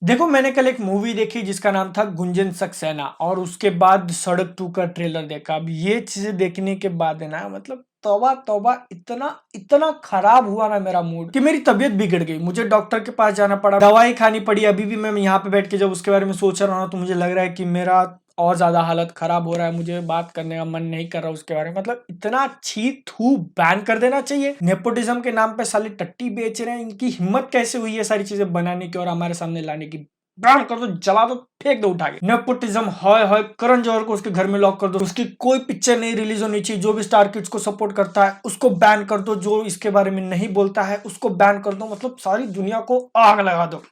देखो, मैंने कल एक मूवी देखी जिसका नाम था गुंजन सक्सेना और उसके बाद सड़क 2 का ट्रेलर देखा। अब ये चीज़ें देखने के बाद है ना, मतलब तौबा तौबा, इतना इतना खराब हुआ ना मेरा मूड कि मेरी तबीयत बिगड़ गई। मुझे डॉक्टर के पास जाना पड़ा, दवाई खानी पड़ी। अभी भी मैं यहाँ पे बैठ के जब उसके बारे में सोच रहा हूँ तो मुझे लग रहा है कि मेरा और ज्यादा हालत खराब हो रहा है। मुझे बात करने का मन नहीं कर रहा उसके बारे में। मतलब इतना छी थू, बैन कर देना चाहिए। नेपोटिज्म के नाम पे साले टट्टी बेच रहे हैं। इनकी हिम्मत कैसे हुई है सारी चीजें बनाने की और हमारे सामने लाने की। बैन कर दो, जला दो, फेंक दो उठा के। नेपोटिज्म हाय हाय, करण जौहर को उसके घर में लॉक कर दो। उसकी कोई पिक्चर नहीं रिलीज होनी चाहिए। जो भी स्टार किड्स को सपोर्ट करता है उसको बैन कर दो। जो इसके बारे में नहीं बोलता है उसको बैन कर दो। मतलब सारी दुनिया को आग लगा दो।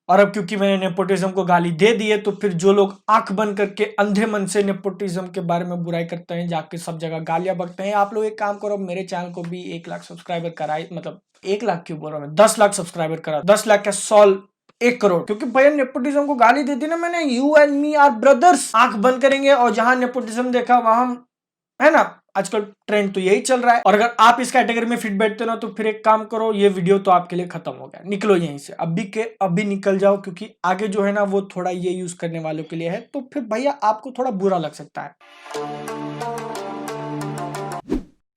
और अब क्योंकि मैंने नेपोटिज्म को गाली दे दी है तो फिर जो लोग आंख बंद करके अंधे मन से नेपोटिज्म के बारे में बुराई करते हैं, जाके सब जगह गालियां बकते हैं, आप लोग एक काम करो, मेरे चैनल को भी 1 लाख सब्सक्राइबर कराए। मतलब 1 लाख क्यों बोल रहा हूँ मैं, 10 लाख सब्सक्राइबर करा। 10 लाख का 100 1 करोड़। क्योंकि भैया नेपोटिज्म को गाली दे दी ना मैंने। You and me are brothers. आंख बंद करेंगे और जहां नेपोटिज्म देखा वहां, है ना, आजकल ट्रेंड तो यही चल रहा है। और अगर आप इस कैटेगरी में फिट बैठते हो ना तो फिर एक काम करो, ये वीडियो तो आपके लिए खत्म हो गया। निकलो यहीं से, अभी के अभी निकल जाओ। क्योंकि आगे जो है ना वो थोड़ा ये यूज करने वालों के लिए है, तो फिर भैया आपको थोड़ा बुरा लग सकता है।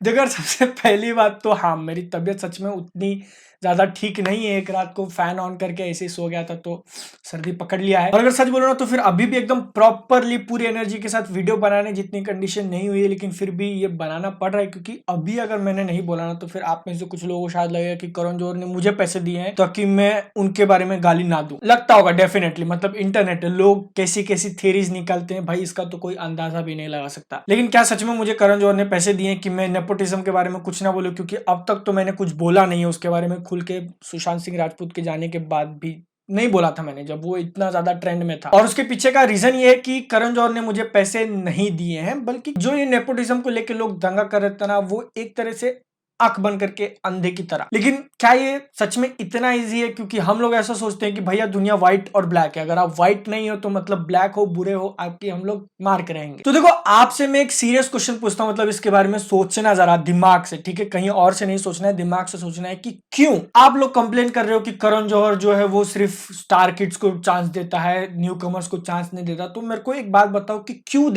देखो यार, सबसे पहली बात तो हाँ, मेरी तबीयत सच में उतनी ज्यादा ठीक नहीं है। एक रात को फैन ऑन करके ऐसे ही सो गया था तो सर्दी पकड़ लिया है। और अगर सच बोलो ना तो फिर अभी भी एकदम प्रॉपरली पूरी एनर्जी के साथ वीडियो बनाने जितनी कंडीशन नहीं हुई है, लेकिन फिर भी ये बनाना पड़ रहा है। क्योंकि अभी अगर मैंने नहीं बोला ना तो फिर आप में से कुछ लोगों को शायद लगेगा कि करण जौहर ने मुझे पैसे दिए हैं ताकि मैं उनके बारे में गाली ना दूं। लगता होगा डेफिनेटली। मतलब इंटरनेट है, लोग कैसी कैसी थियरीज निकालते हैं भाई, इसका तो कोई अंदाजा भी नहीं लगा सकता। लेकिन क्या सच में मुझे करण जौहर ने पैसे दिए कि मैं नेपोटिज्म के बारे में कुछ ना बोलूं? क्योंकि अब तक तो मैंने कुछ बोला नहीं है उसके बारे में खुल के। सुशांत सिंह राजपूत के जाने के बाद भी नहीं बोला था मैंने, जब वो इतना ज्यादा ट्रेंड में था। और उसके पीछे का रीजन ये है कि करण जौहर ने मुझे पैसे नहीं दिए हैं, बल्कि जो ये नेपोटिज्म को लेके लोग दंगा कर रहे थे ना, वो एक तरह से आंख बंद करके अंधे की तरह। लेकिन क्या ये सच में इतना इजी है? क्योंकि हम लोग ऐसा सोचते हैं कि भैया दुनिया व्हाइट और ब्लैक है। अगर आप व्हाइट नहीं हो तो मतलब ब्लैक हो, बुरे हो, आपकी हम लोग मार के रहेंगे। तो देखो, आपसे मैं एक सीरियस क्वेश्चन पूछता हूं, मतलब इसके बारे में सोचना जरा दिमाग से, ठीक है? कहीं और से नहीं सोचना है, दिमाग से सोचना है कि क्यों आप लोग कंप्लेन कर रहे हो कि करण जौहर जो है वो सिर्फ स्टार किड्स को चांस देता है, न्यू कमर्स को चांस नहीं देता। तो मेरे को एक बात बताओ कि क्यों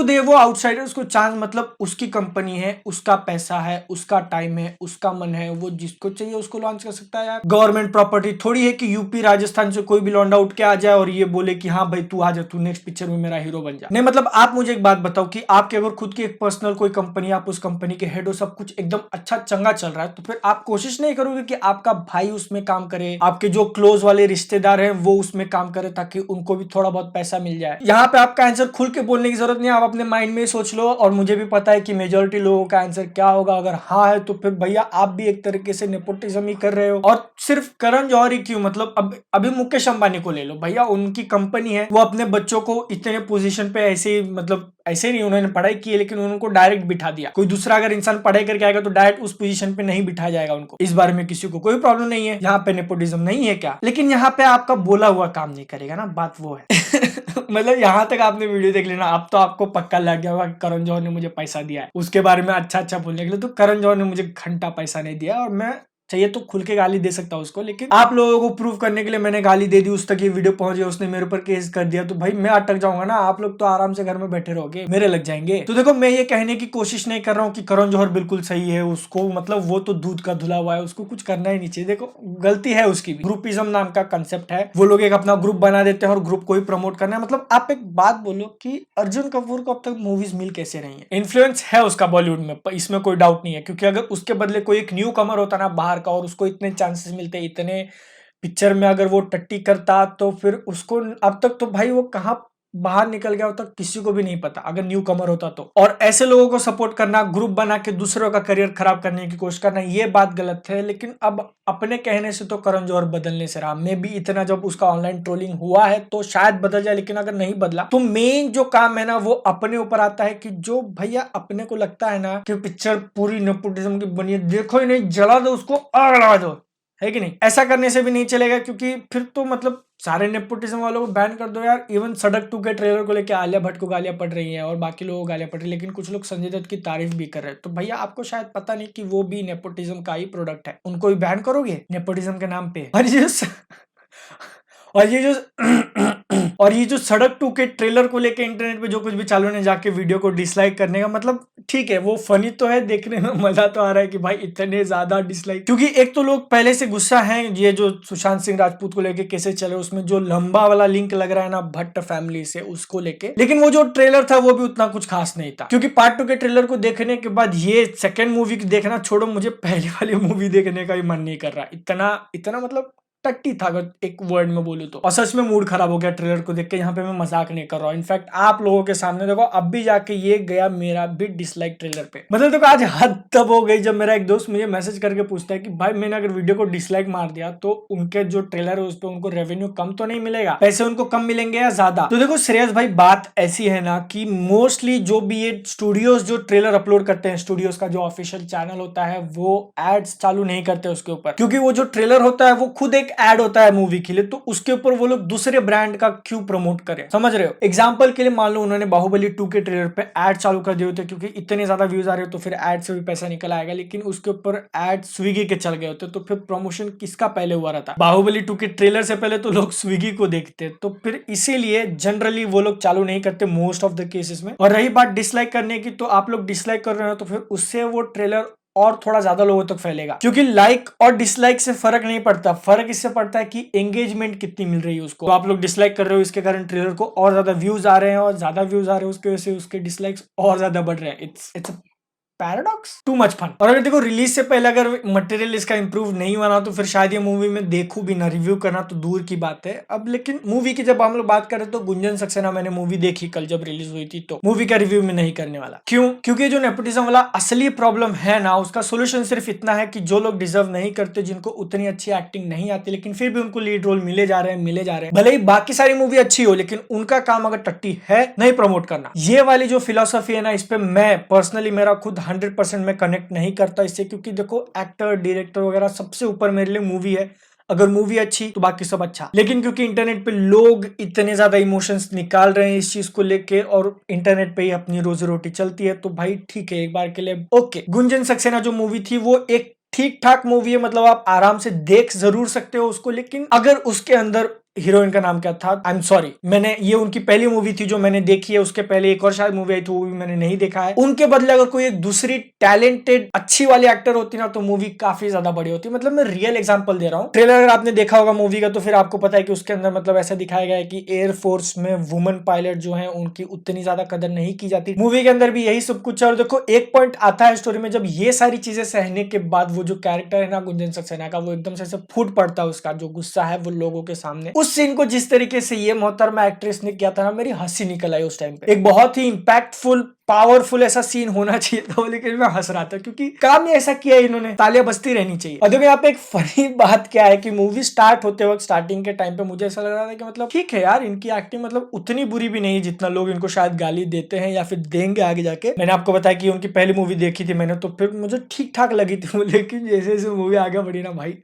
दे वो आउटसाइडर्स को चांस? मतलब उसकी कंपनी है, उसका पैसा है, उसका टाइम है, उसका मन है, वो जिसको चाहिए उसको लॉन्च कर सकता है यार। गवर्नमेंट प्रॉपर्टी थोड़ी है कि यूपी राजस्थान से कोई भी लौंडा उठ के आ जाए और ये बोले कि हाँ भाई तू आ जा, तू नेक्स्ट पिक्चर में मेरा हीरो बन जा। नहीं, मतलब आप मुझे एक बात बताओ कि आपके अगर खुद की एक पर्सनल कोई कंपनी, आप उस कंपनी के हेड हो, सब कुछ एकदम अच्छा चंगा चल रहा है, तो फिर आप कोशिश नहीं करोगे कि आपका भाई उसमें काम करे, आपके जो क्लोज वाले रिश्तेदार हैं वो उसमें काम करे, ताकि उनको भी थोड़ा बहुत पैसा मिल जाए? यहाँ पे आपका आंसर खुल के बोलने की जरूरत नहीं है, आप अपने माइंड में सोच लो। और मुझे भी पता है कि मेजोरिटी लोगों का आंसर क्या होगा। अगर हाँ है तो फिर भैया आप भी एक तरीके से नेपोटिज्म ही कर रहे हो। और सिर्फ करण जौहर ही क्यों, मतलब अब अभी मुकेश अंबानी को ले लो भैया, उनकी कंपनी है, वो अपने बच्चों को इतने पोजीशन पे ऐसे ही, मतलब ऐसे नहीं उन्होंने पढ़ाई की है, लेकिन उनको डायरेक्ट बिठा दिया। कोई दूसरा अगर इंसान पढ़ाई करके आएगा तो डायरेक्ट उस पोजीशन पे नहीं बिठाया जाएगा उनको। इस बारे में किसी को कोई प्रॉब्लम नहीं है। यहाँ पे नेपोटिज्म नहीं है क्या? लेकिन यहाँ पे आपका बोला हुआ काम नहीं करेगा ना, बात वो है। मतलब यहाँ तक आपने वीडियो देख लेना, अब तो आपको पक्का लग गया होगा कि करण जौहर ने मुझे पैसा दिया है उसके बारे में अच्छा अच्छा बोलने के लिए। तो करण जौहर ने मुझे घंटा पैसा नहीं दिया, और मैं चाहिए तो खुल के गाली दे सकता हूं उसको, लेकिन आप लोगों को प्रूव करने के लिए मैंने गाली दे दी, उस तक ये वीडियो पहुंच गया, उसने मेरे ऊपर केस कर दिया, तो भाई मैं अटक जाऊंगा ना। आप लोग तो आराम से घर में बैठे रहोगे, मेरे लग जाएंगे। तो देखो, मैं ये कहने की कोशिश नहीं कर रहा हूँ कि करण जौहर बिल्कुल सही है, उसको मतलब वो तो दूध का धुला हुआ है, उसको कुछ करना ही नहीं चाहिए। देखो, गलती है उसकी भी। ग्रुपिज्म नाम का कंसेप्ट है, वो लोग एक अपना ग्रुप बना देते हैं और ग्रुप को ही प्रमोट करना है। मतलब आप एक बात बोलो कि अर्जुन कपूर को अब तक मूवीज मिल कैसे रही है? इन्फ्लुएंस है उसका बॉलीवुड में, इसमें कोई डाउट नहीं है। क्योंकि अगर उसके बदले कोई एक न्यू कमर होता ना बाहर का और उसको इतने चांसेस मिलते, इतने पिक्चर में अगर वो टट्टी करता, तो फिर उसको अब तक तो भाई वो कहाँ बाहर निकल गया होता किसी को भी नहीं पता, अगर न्यू कमर होता तो। और ऐसे लोगों को सपोर्ट करना, ग्रुप बना के दूसरों का करियर खराब करने की कोशिश करना, ये बात गलत है। लेकिन अब अपने कहने से तो करण जौहर बदलने से रहा। मैं भी इतना जब उसका ऑनलाइन ट्रोलिंग हुआ है तो शायद बदल जाए, लेकिन अगर नहीं बदला तो मेन जो काम है ना वो अपने ऊपर आता है। कि जो भैया अपने को लगता है ना कि पिक्चर पूरी नेपोटिज्म की बनी है, देखो ही नहीं, जला दो उसको, आग लगा दो, है कि नहीं? ऐसा करने से भी नहीं चलेगा, क्योंकि फिर तो मतलब सारे नेपोटिज्म वालों को बैन कर दो यार। इवन सड़क 2 के ट्रेलर को लेकर आलिया भट्ट को गालियां पड़ रही हैं और बाकी लोगों को गालियां पड़ रही है, लेकिन कुछ लोग संजय दत्त की तारीफ भी कर रहे हैं। तो भैया आपको शायद पता नहीं कि वो भी नेपोटिज्म का ही प्रोडक्ट है, उनको भी बैन करोगे नेपोटिज्म के नाम पे? और और ये जो और ये जो सड़क 2 के ट्रेलर को लेके इंटरनेट पे जो कुछ भी चालू है जाके वीडियो को डिसलाइक करने का, मतलब ठीक है वो फनी तो है, देखने में मजा तो आ रहा है कि भाई इतने ज्यादा डिसलाइक, क्योंकि एक तो लोग पहले से गुस्सा हैं ये जो सुशांत सिंह राजपूत को लेके कैसे चले, उसमें जो लंबा वाला लिंक लग रहा है ना भट्ट फैमिली से उसको लेके, लेकिन वो जो ट्रेलर था वो भी उतना कुछ खास नहीं था, क्योंकि पार्ट 2 के ट्रेलर को देखने के बाद ये सेकंड मूवी देखना छोड़ो, मुझे पहली वाली मूवी देखने का भी मन नहीं कर रहा, इतना इतना मतलब टट्टी था अगर एक वर्ड में बोलूं तो। और सच में मूड खराब हो गया ट्रेलर को देख के, यहाँ पे मैं मजाक नहीं कर रहा हूँ, इनफैक्ट आप लोगों के सामने देखो अब भी जाके ये गया मेरा भी डिसलाइक ट्रेलर पे। मतलब देखो आज हद तब हो गई जब मेरा एक दोस्त मुझे मैसेज करके पूछता है कि भाई मैंने अगर वीडियो को डिसलाइक मार दिया तो उनके जो ट्रेलर है उस पर उनको रेवेन्यू कम तो नहीं मिलेगा, पैसे उनको कम मिलेंगे या ज्यादा। तो देखो श्रेयस भाई बात ऐसी है ना कि मोस्टली जो भी ये स्टूडियोज जो ट्रेलर अपलोड करते हैं, स्टूडियोज का जो ऑफिशियल चैनल होता है वो एड्स चालू नहीं करते उसके ऊपर, क्योंकि वो जो ट्रेलर होता है वो खुद एक एड होता है मूवी के लिए, तो उसके ऊपर वो लोग दूसरे ब्रांड का क्यों प्रमोट करें, समझ रहे हो। एग्जांपल के लिए मान लो उन्होंने बाहुबली 2 के ट्रेलर पे एड चालू कर दिए होते, क्योंकि इतने ज्यादा व्यूज आ रहे हो तो फिर एड से भी पैसा निकल आएगा, लेकिन उसके ऊपर एड स्विगी के चल गए होते तो फिर प्रमोशन किसका पहले हुआ रहता, बाहुबली 2 के ट्रेलर से पहले तो लोग स्विगी को देखते, तो फिर इसीलिए जनरली वो लोग चालू नहीं करते मोस्ट ऑफ द केसेस में। और रही बात डिसलाइक करने की, तो आप लोग डिसलाइक कर रहे हो तो फिर उससे वो ट्रेलर और थोड़ा ज्यादा लोगों तक फैलेगा, क्योंकि लाइक और डिसलाइक से फर्क नहीं पड़ता, फर्क इससे पड़ता है कि एंगेजमेंट कितनी मिल रही है उसको। तो आप लोग डिसलाइक कर रहे हो इसके कारण ट्रेलर को और ज्यादा व्यूज आ रहे हैं, और ज्यादा व्यूज आ रहे हैं उसके वजह से उसके डिसलाइक्स और ज्यादा बढ़ रहे हैं। It's paradox, too much fun. और अगर देखो रिलीज से पहले अगर मटेरियल इसका इंप्रूव नहीं बना तो फिर शायद ये मूवी में देखूं भी ना, रिव्यू करना तो दूर की बात है। अब लेकिन मूवी की जब हम लोग बात करें तो गुंजन सक्सेना मैंने मूवी देखी कल जब रिलीज हुई थी, तो मूवी का रिव्यू में नहीं करने वाला। क्यों? क्योंकि जो नेपोटिज्म वाला असली प्रॉब्लम है ना, उसका सोल्यूशन सिर्फ इतना है कि जो लोग डिजर्व नहीं करते, जिनको उतनी अच्छी एक्टिंग नहीं आती, लेकिन फिर भी उनको लीड रोल मिले जा रहे हैं, भले ही बाकी सारी मूवी अच्छी हो, लेकिन उनका काम अगर टट्टी है नहीं प्रमोट करना। ये वाली जो फिलोसफी है ना, इस पे मैं पर्सनली मेरा खुद 100% में कनेक्ट नहीं करता इससे, क्योंकि देखो एक्टर डायरेक्टर वगैरह सबसे ऊपर मेरे लिए मूवी है, अगर मूवी अच्छी तो बाकी सब अच्छा। लेकिन क्योंकि इंटरनेट पे लोग इतने ज्यादा इमोशंस निकाल रहे हैं इस चीज को लेके, और इंटरनेट पे ही अपनी रोजी रोटी चलती है, तो भाई ठीक है एक बार के लिए ओके। गुंजन सक्सेना जो मूवी थी वो एक ठीक ठाक मूवी है, मतलब आप आराम से देख जरूर सकते हो उसको, लेकिन अगर उसके अंदर हीरोइन का नाम क्या था, आई एम सॉरी, मैंने ये उनकी पहली मूवी थी जो मैंने देखी है, उसके पहले एक और शायद मूवी आई थी वो भी मैंने नहीं देखा है। उनके बदले अगर कोई एक दूसरी टैलेंटेड अच्छी वाली एक्टर होती ना तो मूवी काफी ज्यादा बड़ी होती। मतलब मैं रियल एग्जांपल दे रहा हूँ, ट्रेलर अगर आपने देखा होगा मूवी का तो फिर आपको पता है कि उसके अंदर मतलब ऐसा दिखाया गया है कि एयरफोर्स में वुमेन पायलट जो है उनकी उतनी ज्यादा कदर नहीं की जाती। मूवी के अंदर भी यही सब कुछ है। और देखो एक पॉइंट आता है स्टोरी में, जब ये सारी चीजें सहने के बाद वो जो कैरेक्टर है ना गुंजन सक्सेना का, वो एकदम से फूट पड़ता है, उसका जो गुस्सा है वो लोगों के सामने। उस सीन को जिस तरीके से ये मोहतरमा एक्ट्रेस ने किया था ना, मेरी हंसी निकल आई उस टाइम पे। एक बहुत ही इंपैक्टफुल पावरफुल ऐसा सीन होना चाहिए था, लेकिन मैं हंस रहा था क्योंकि काम ही ऐसा किया इन्होंने, तालियां बजती रहनी चाहिए। और देखो यहाँ पे एक फनी बात क्या है कि मूवी स्टार्ट होते वक्त स्टार्टिंग के टाइम पे मुझे ऐसा लग रहा था कि मतलब ठीक है यार इनकी एक्टिंग मतलब उतनी बुरी भी नहीं जितना लोग इनको शायद गाली देते हैं या फिर देंगे आगे जाके। मैंने आपको बताया कि उनकी पहली मूवी देखी थी मैंने, तो फिर मुझे ठीक ठाक लगी थी, लेकिन जैसे जैसे मूवी आगे बढ़ी ना भाई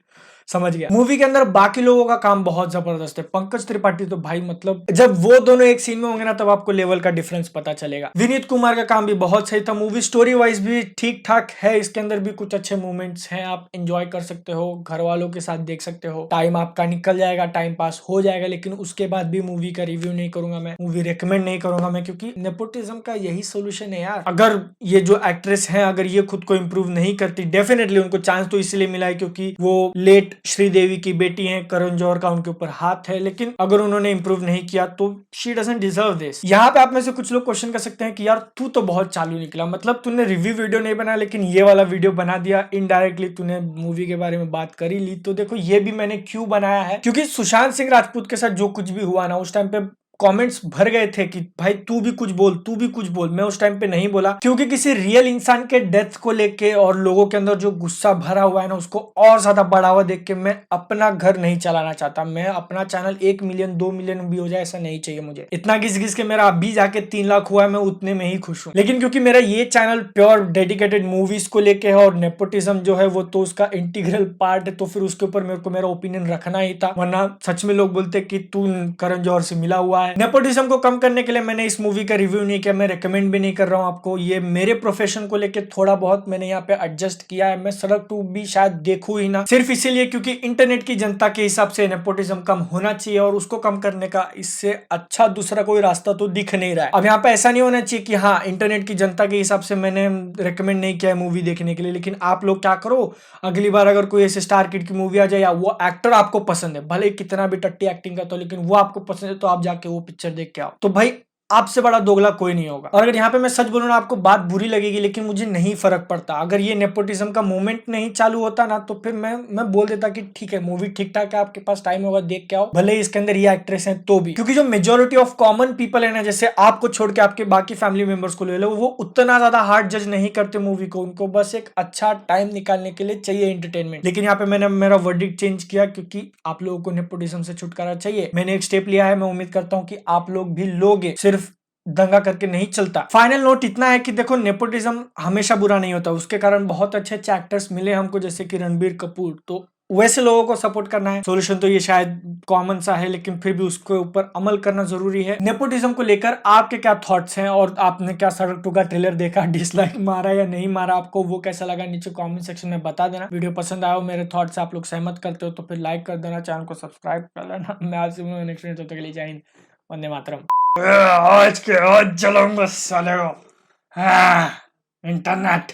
समझ गया। मूवी के अंदर बाकी लोगों का काम बहुत जबरदस्त है। पंकज त्रिपाठी तो भाई मतलब जब वो दोनों एक सीन में होंगे ना तब आपको लेवल का डिफरेंस पता चलेगा। विनीत कुमार का काम भी बहुत सही था। मूवी स्टोरी वाइज भी ठीक ठाक है, इसके अंदर भी कुछ अच्छे मूवमेंट्स हैं, आप एंजॉय कर सकते हो, घर वालों के साथ देख सकते हो, टाइम आपका निकल जाएगा, टाइम पास हो जाएगा। लेकिन उसके बाद भी मूवी का रिव्यू नहीं करूंगा मैं, मूवी रिकमेंड नहीं करूंगा मैं, क्योंकि नेपोटिज्म का यही सोल्यूशन है यार। अगर ये जो एक्ट्रेस है अगर ये खुद को इंप्रूव नहीं करती, डेफिनेटली उनको चांस तो इसलिए मिला है क्योंकि वो लेट श्रीदेवी की बेटी हैं, करण जौहर का उनके ऊपर हाथ है, लेकिन अगर उन्होंने इंप्रूव नहीं किया तो शी डजंट डिजर्व दिस। यहाँ पे आप में से कुछ लोग क्वेश्चन कर सकते हैं कि यार तू तो बहुत चालू निकला, मतलब तूने रिव्यू वीडियो नहीं बनाया लेकिन ये वाला वीडियो बना दिया, इनडायरेक्टली तूने मूवी के बारे में बात कर ही ली। तो देखो ये भी मैंने क्यों बनाया है, क्योंकि सुशांत सिंह राजपूत के साथ जो कुछ भी हुआ ना उस टाइम पे कमेंट्स भर गए थे कि भाई तू भी कुछ बोल, तू भी कुछ बोल। मैं उस टाइम पे नहीं बोला क्योंकि किसी रियल इंसान के डेथ को लेके और लोगों के अंदर जो गुस्सा भरा हुआ है ना उसको और ज्यादा बढ़ावा देख के मैं अपना घर नहीं चलाना चाहता। मैं अपना चैनल 1 मिलियन 2 मिलियन भी हो जाए ऐसा नहीं चाहिए मुझे। इतना घिस घिस के मेरा अभी जाके 3 लाख हुआ है, मैं उतने में ही खुश हूँ। लेकिन क्योंकि मेरा ये चैनल प्योर डेडिकेटेड मूवीज को लेके है और नेपोटिज्म जो है वो तो उसका इंटीग्रल पार्ट है, तो फिर उसके ऊपर मेरे को मेरा ओपिनियन रखना ही था। वरना सच में लोग बोलते कि तू करण जौहर से मिला हुआ है। नेपोटिज्म को कम करने के लिए मैंने इस मूवी का रिव्यू नहीं किया, मैं रेकमेंड भी नहीं कर रहा हूँ आपको। ये मेरे प्रोफेशन को लेके थोड़ा बहुत मैंने यहाँ पे एडजस्ट किया है। मैं सड़क 2 भी शायद देखूं ही ना, सिर्फ इसीलिए क्योंकि इंटरनेट की जनता के हिसाब से नेपोटिज्म कम होना चाहिए और उसको कम करने का इससे अच्छा दूसरा कोई रास्ता तो दिख नहीं रहा है। अब यहाँ पे ऐसा नहीं होना चाहिए कि हाँ इंटरनेट की जनता के हिसाब से मैंने रेकमेंड नहीं किया है मूवी देखने के लिए, लेकिन आप लोग क्या करो, अगली बार अगर कोई ऐसे स्टार किड की मूवी आ जाए या वो एक्टर आपको पसंद है, भले कितना भी टट्टी एक्टिंग करता हो, लेकिन वो आपको पसंद है, तो आप जाके वो पिक्चर देख के आओ। तो भाई आपसे बड़ा दोगला कोई नहीं होगा। और अगर यहाँ पे मैं सच बोलूं ना, आपको बात बुरी लगेगी, लेकिन मुझे नहीं फर्क पड़ता। अगर ये नेपोटिज्म का मूवमेंट नहीं चालू होता ना, तो फिर मैं बोल देता कि ठीक है मूवी ठीक ठाक है, आपके पास टाइम होगा देख के आओ, भले ही इसके अंदर ये एक्ट्रेस है तो भी। क्योंकि जो मेजोरिटी ऑफ कॉमन पीपल है ना, जैसे आपको छोड़ के आपके बाकी फैमिली मेंबर्स को ले लो, वो उतना ज्यादा हार्ड जज नहीं करते मूवी को। उनको बस एक अच्छा टाइम निकालने के लिए चाहिए एंटरटेनमेंट। लेकिन यहाँ पे मैंने मेरा वर्डिक्ट चेंज किया, क्योंकि आप लोगों को नेपोटिज्म से छुटकारा चाहिए। मैंने एक स्टेप लिया है, मैं उम्मीद करता हूँ कि आप लोग भी लोगे। सिर्फ दंगा करके नहीं चलता। फाइनल नोट इतना है कि देखो, नेपोटिज्म हमेशा बुरा नहीं होता, उसके कारण बहुत अच्छे अच्छे एक्टर्स मिले हमको, जैसे कि रणबीर कपूर। तो वैसे लोगों को सपोर्ट करना है। सॉल्यूशन तो ये शायद कॉमन सा है, लेकिन फिर भी उसके ऊपर अमल करना जरूरी है। नेपोटिज्म को लेकर आपके क्या थॉट्स हैं, और आपने क्या सड़क 2 का ट्रेलर देखा, डिसलाइक मारा या नहीं मारा, आपको वो कैसा लगा नीचे कमेंट सेक्शन में बता देना। वीडियो पसंद आया हो, मेरे थॉट्स आप लोग सहमत करते हो तो फिर लाइक कर देना, चैनल को सब्सक्राइब कर लेना। मैं आपसे नेक्स्ट वीडियो, तब तक के लिए जय हिंद, वंदे मातरम। आज के आज जलाऊंगा साले को। हाँ, इंटरनेट।